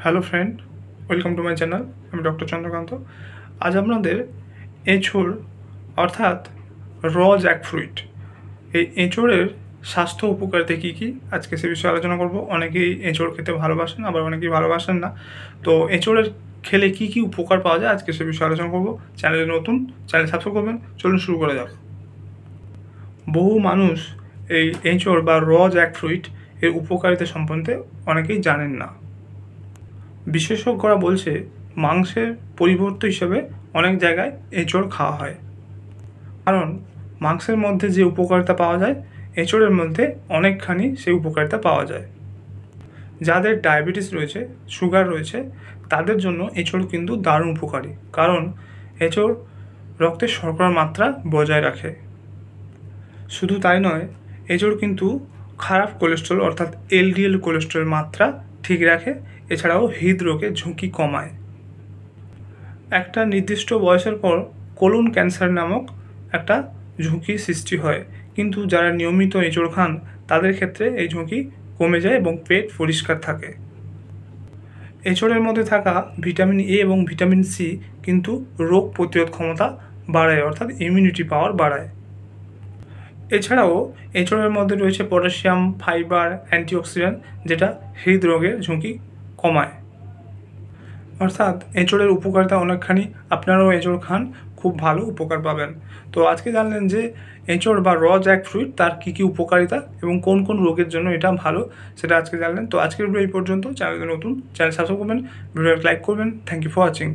Hello friend, welcome to my channel. আমি doctor Chandrakant. আজ আপনাদের এঁচোড় অর্থাৎ র জ্যাকফ্রুইট, এই এঁচোড়ের স্বাস্থ্য উপকারিতা কী কী আজকে সে বিষয়ে আলোচনা করব। অনেকেই এঁচোড় খেতে ভালোবাসেন, আবার অনেকেই ভালোবাসেন না। তো এঁচোড়ের খেলে কী কী উপকার পাওয়া যায় আজকে সে বিষয়ে আলোচনা করব। চ্যানেলে নতুন, চ্যানেল সাবস্ক্রাইব করবেন। চলুন শুরু করা যাক। বহু মানুষ এই এঁচোড় বা র জ্যাকফ্রুইট এর উপকারিতা সম্বন্ধে অনেকেই জানেন না। বিশেষজ্ঞরা বলছে মাংসের পরিবর্তন হিসেবে অনেক জায়গায় এঁচোড় খাওয়া হয়, কারণ মাংসের মধ্যে যে উপকারিতা পাওয়া যায় এঁচোড়ের মধ্যে অনেকখানি সেই উপকারিতা পাওয়া যায়। যাদের ডায়াবেটিস রয়েছে, সুগার রয়েছে, তাদের জন্য এঁচোড় কিন্তু দারুণ উপকারী, কারণ এঁচোড় রক্তে শর্করার মাত্রা বজায় রাখে। শুধু তাই নয়, এঁচোড় কিন্তু খারাপ কোলেস্ট্রল অর্থাৎ এলডিএল কোলেস্ট্রলের মাত্রা ঠিক রাখে। এছাড়াও হৃদরোগের ঝুঁকি কমায়। একটা নির্দিষ্ট বয়সের পর কোলন ক্যান্সার নামক একটা ঝুঁকি সৃষ্টি হয়, কিন্তু যারা নিয়মিত এঁচোড় খান তাদের ক্ষেত্রে এই ঝুঁকি কমে যায় এবং পেট পরিষ্কার থাকে। এঁচোড়ের মধ্যে থাকা ভিটামিন এ এবং ভিটামিন সি কিন্তু রোগ প্রতিরোধ ক্ষমতা বাড়ায়, অর্থাৎ ইমিউনিটি পাওয়ার বাড়ায়। এছাড়াও এঁচোড়ের মধ্যে রয়েছে পটাশিয়াম, ফাইবার, অ্যান্টিঅক্সিডেন্ট, যেটা হৃদরোগের ঝুঁকি কমায়। অর্থাৎ এঁচোড়ের উপকারিতা অনেকখানি। আপনারাও এঁচোড় খান, খুব ভালো উপকার পাবেন। তো আজকে জানলেন যে এঁচোড় বা র জ্যাকফ্রুইট তার কী কী উপকারিতা এবং কোন কোন রোগের জন্য এটা ভালো, সেটা আজকে জানলেন। তো আজকের ভিডিও এই পর্যন্ত। চ্যানেলে নতুন, চ্যানেল সাবস্ক্রাইব করবেন, ভিডিওটা লাইক করবেন। Thank you for watching.